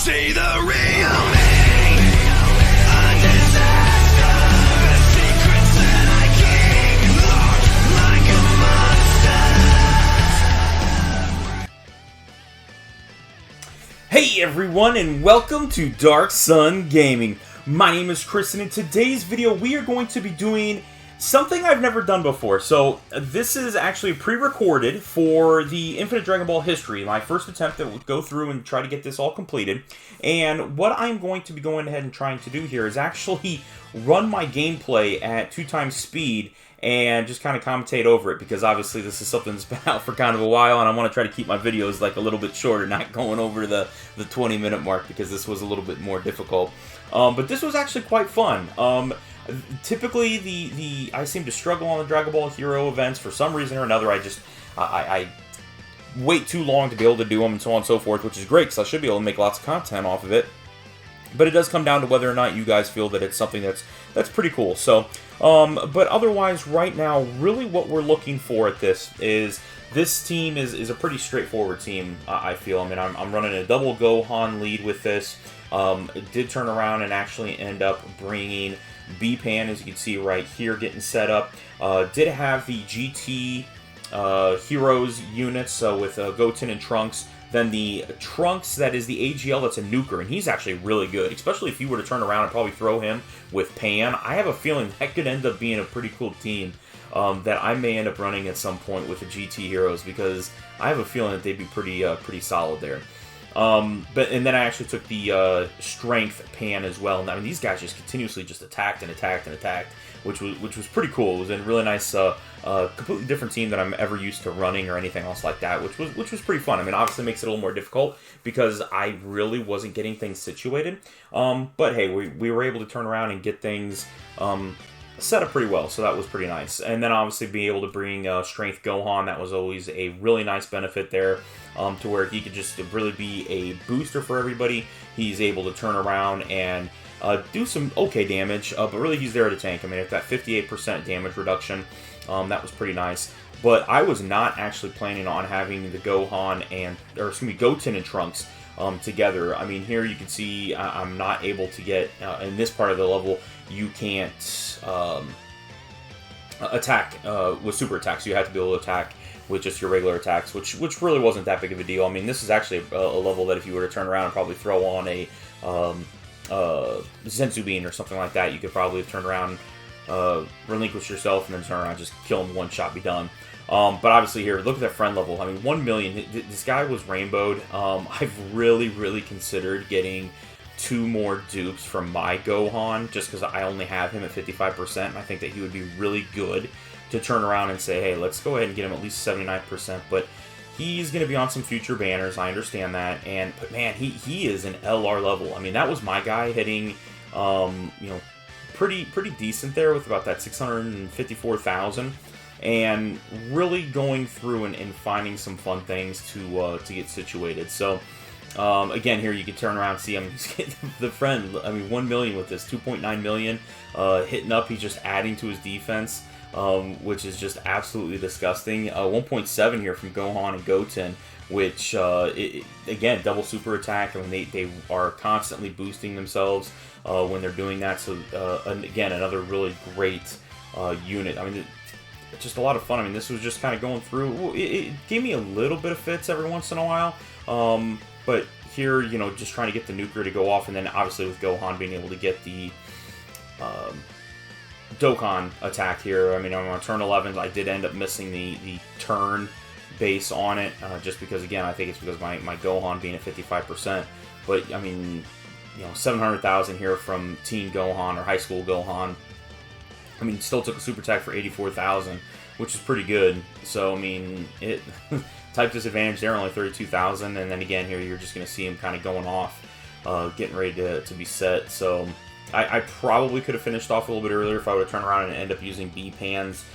See the real me. A disaster. Secrets that I keep locked like a monster. Hey everyone, and welcome to Darkson Gaming. My name is Chris, and in today's video we are going to be doing something I've never done before. So this is actually pre-recorded for the Infinite Dragon Ball history, my first attempt to go through and try to get this all completed. And what I'm going to be going ahead and trying to do here is actually run my gameplay at 2x speed and just kind of commentate over it, because obviously this is something that's been out for kind of a while, and I want to try to keep my videos like a little bit shorter, not going over the 20-minute mark, because this was a little bit more difficult. But this was actually quite fun. Typically, I seem to struggle on the Dragon Ball Hero events for some reason or another. I wait too long to be able to do them and so on and so forth, which is great because I should be able to make lots of content off of it. But it does come down to whether or not you guys feel that it's something that's pretty cool. So, but otherwise, right now, really what we're looking for at this team is a pretty straightforward team. I feel. I mean, I'm running a double Gohan lead with this. It did turn around and actually end up bringing B-Pan, as you can see right here, getting set up. Did have the GT Heroes units, so with Goten and Trunks. Then the Trunks, that is the AGL, that's a nuker, and he's actually really good, especially if you were to turn around and probably throw him with Pan. I have a feeling that could end up being a pretty cool team that I may end up running at some point with the GT Heroes, because I have a feeling that they'd be pretty solid there. And then I actually took the Strength Pan as well. And I mean, these guys just continuously just attacked and attacked and attacked, which was pretty cool. It was a really nice, completely different team than I'm ever used to running or anything else like that, which was pretty fun. I mean, obviously it makes it a little more difficult because I really wasn't getting things situated. But hey, we were able to turn around and get things set up pretty well, so that was pretty nice. And then obviously being able to bring Strength Gohan, that was always a really nice benefit there, to where he could just really be a booster for everybody. He's able to turn around and do some okay damage, but really he's there to tank. I mean, at that 58% damage reduction, that was pretty nice. But I was not actually planning on having the Goten and Trunks together. I mean, here you can see I'm not able to get, in this part of the level, you can't attack with super attacks. You have to be able to attack with just your regular attacks, which really wasn't that big of a deal. I mean, this is actually a level that if you were to turn around and probably throw on a Senzu Bean or something like that, you could probably turn around, relinquish yourself, and then turn around, just kill him, one shot, be done. But obviously here, look at that friend level. I mean, 1 million. This guy was rainbowed. I've really considered getting 2 more dupes from my Gohan, just because I only have him at 55%, and I think that he would be really good to turn around and say, hey, let's go ahead and get him at least 79%. But he's going to be on some future banners, I understand that. But man, he is an LR level. I mean, that was my guy hitting, pretty decent there with about that 654,000. And really going through and finding some fun things to get situated. So, again, here you can turn around and see him. The friend, I mean, 1 million with this, 2.9 million hitting up. He's just adding to his defense, which is just absolutely disgusting. 1.7 here from Gohan and Goten, which, again, double super attack. I mean, they are constantly boosting themselves when they're doing that. So, again, another really great unit. I mean, just a lot of fun. I mean, this was just kind of going through. It gave me a little bit of fits every once in a while. But here, just trying to get the nuker to go off, and then obviously with Gohan being able to get the Dokkan attack here. I mean, on turn 11, I did end up missing the turn base on it, just because, again, I think it's because my Gohan being at 55%. But, I mean, 700,000 here from teen Gohan or high school Gohan. I mean, still took a super attack for 84,000, which is pretty good. So, I mean, it type disadvantage there, only 32,000. And then again, here you're just going to see him kind of going off, getting ready to be set. So, I probably could have finished off a little bit earlier if I would have turned around and ended up using B-Pan's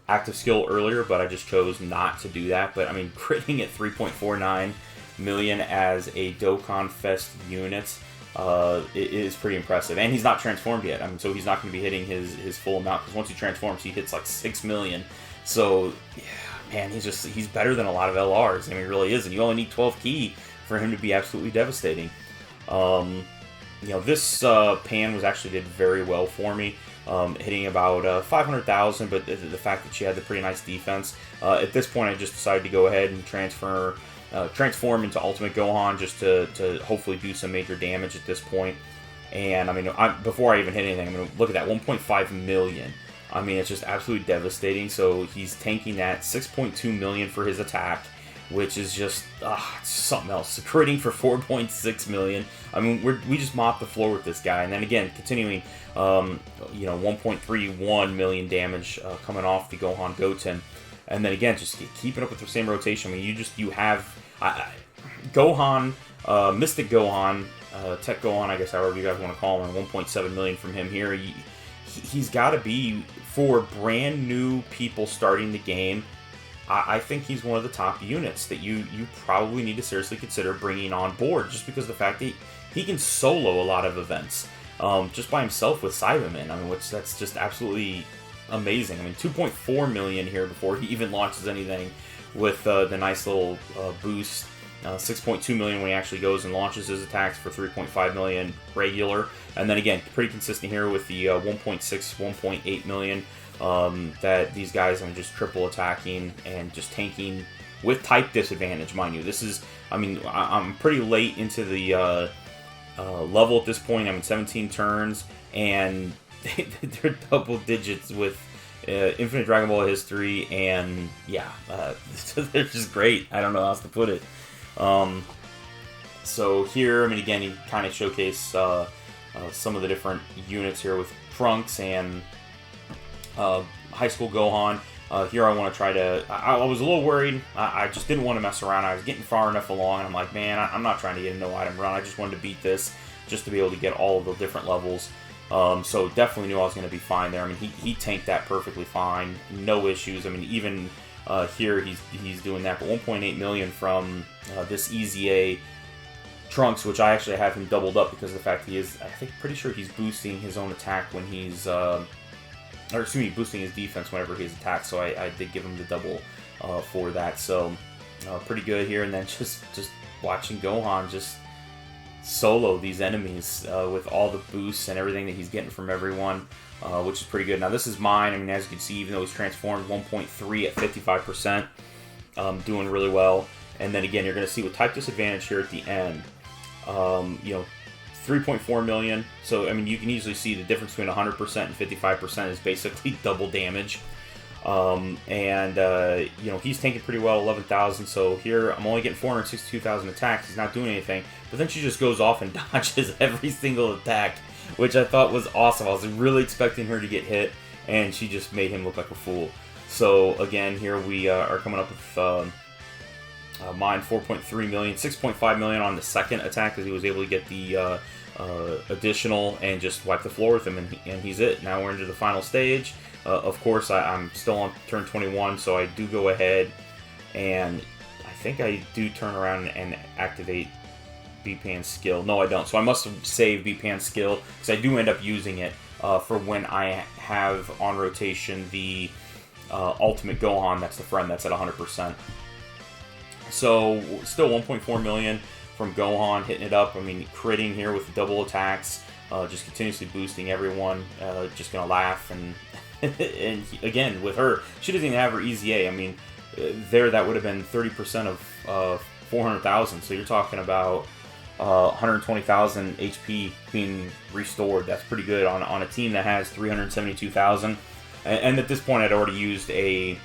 active skill earlier, but I just chose not to do that. But, I mean, critting at 3.49 million as a Dokkan Fest unit, it is pretty impressive. And he's not transformed yet. I mean, so he's not going to be hitting his full amount, because once he transforms, he hits like 6 million. So, yeah, man, he's better than a lot of LRs. I mean, he really is. And you only need 12 key for him to be absolutely devastating. This pan was actually did very well for me, hitting about 500,000, but the fact that she had the pretty nice defense. At this point, I just decided to go ahead and transform into Ultimate Gohan just to hopefully do some major damage at this point. And, before I even hit anything, look at that, 1.5 million. It's just absolutely devastating. So he's tanking that 6.2 million for his attack, which is just something else. Critting for 4.6 million. We just mopped the floor with this guy. And then again, continuing, 1.31 million damage coming off the Gohan Goten. And then again, just keeping up with the same rotation. You have Gohan, Mystic Gohan, Tech Gohan, I guess, however you guys want to call him, 1.7 million from him here. He's got to be, for brand new people starting the game, I think he's one of the top units that you probably need to seriously consider bringing on board, just because of the fact that he can solo a lot of events just by himself with Cyberman. That's just absolutely amazing. 2.4 million here before he even launches anything, with the nice little boost. 6.2 million when he actually goes and launches his attacks for 3.5 million regular. And then again, pretty consistent here with the 1.6, 1.8 million that these guys are just triple attacking and just tanking with type disadvantage, mind you. This is, I'm pretty late into the level at this point. 17 turns, and they're double digits with Infinite Dragon Ball history, and yeah, they're just great. I don't know how else to put it. So here, again, you kind of showcase some of the different units here with Trunks and High School Gohan. Here I want to try to... I was a little worried. I just didn't want to mess around. I was getting far enough along, and I'm like, man, I'm not trying to get a no-item run. I just wanted to beat this just to be able to get all of the different levels. So definitely knew I was going to be fine there. He tanked that perfectly fine. No issues. Even... here he's doing that, but 1.8 million from this EZA Trunks, which I actually have him doubled up because of the fact he is, pretty sure he's boosting his own attack when he's, boosting his defense whenever he's attacked. So I did give him the double for that. So pretty good here, and then just watching Gohan just solo these enemies with all the boosts and everything that he's getting from everyone. Which is pretty good. Now this is mine. As you can see, even though he's transformed, 1.3 at 55%, doing really well. And then again, you're going to see with type disadvantage here at the end, 3.4 million. So you can easily see the difference between 100% and 55% is basically double damage. He's tanking pretty well, 11,000. So here I'm only getting 462,000 attacks. He's not doing anything. But then she just goes off and dodges every single attack, which I thought was awesome. I was really expecting her to get hit, and she just made him look like a fool. So again, here we are coming up with mine 4.3 million, 6.5 million on the second attack, because he was able to get the additional and just wipe the floor with him, and he's it. Now we're into the final stage. Of course, I'm still on turn 21, so I do go ahead, and I think I do turn around and activate B-Pan's skill. No, I don't. So I must have saved B-Pan's skill, because I do end up using it for when I have on rotation the Ultimate Gohan. That's the friend that's at 100%. So still 1.4 million from Gohan, hitting it up. Critting here with the double attacks, just continuously boosting everyone. Just gonna laugh, and and again with her, she doesn't even have her EZA. There that would have been 30% of 400,000. So you're talking about 120,000 HP being restored. That's pretty good on a team that has 372,000. And at this point, I'd already used item,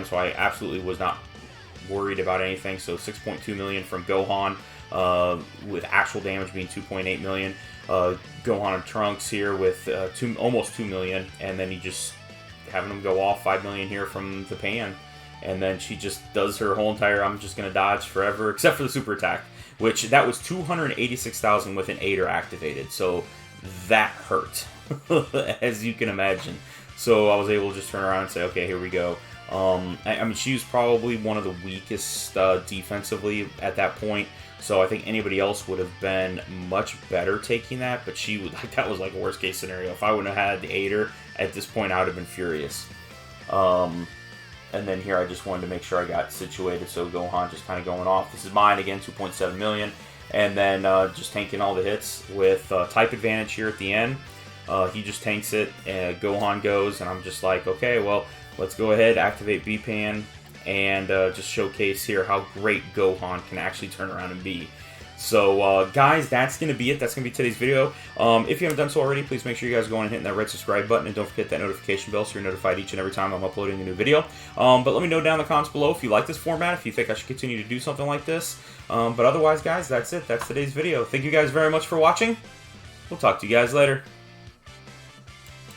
so I absolutely was not worried about anything. So 6.2 million from Gohan, with actual damage being 2.8 million. Gohan and Trunks here with almost 2 million, and then you just having them go off 5 million here from the pan. And then she just does her whole entire, I'm just going to dodge forever, except for the super attack, which that was 286,000 with an 8er activated. So that hurt, as you can imagine. So I was able to just turn around and say, okay, here we go. She was probably one of the weakest defensively at that point. So I think anybody else would have been much better taking that. But that was like a worst case scenario. If I wouldn't have had the 8er at this point, I would have been furious. And then here I just wanted to make sure I got situated, so Gohan just kind of going off. This is mine again, 2.7 million. And then just tanking all the hits with type advantage here at the end. He just tanks it, and Gohan goes, and I'm just like, okay, well, let's go ahead, activate B-Pan, and just showcase here how great Gohan can actually turn around and be. So, guys, that's going to be it. That's going to be today's video. If you haven't done so already, please make sure you guys go on and hit that red subscribe button, and don't forget that notification bell so you're notified each and every time I'm uploading a new video. But let me know down in the comments below if you like this format, if you think I should continue to do something like this. But otherwise, guys, that's it. That's today's video. Thank you guys very much for watching. We'll talk to you guys later.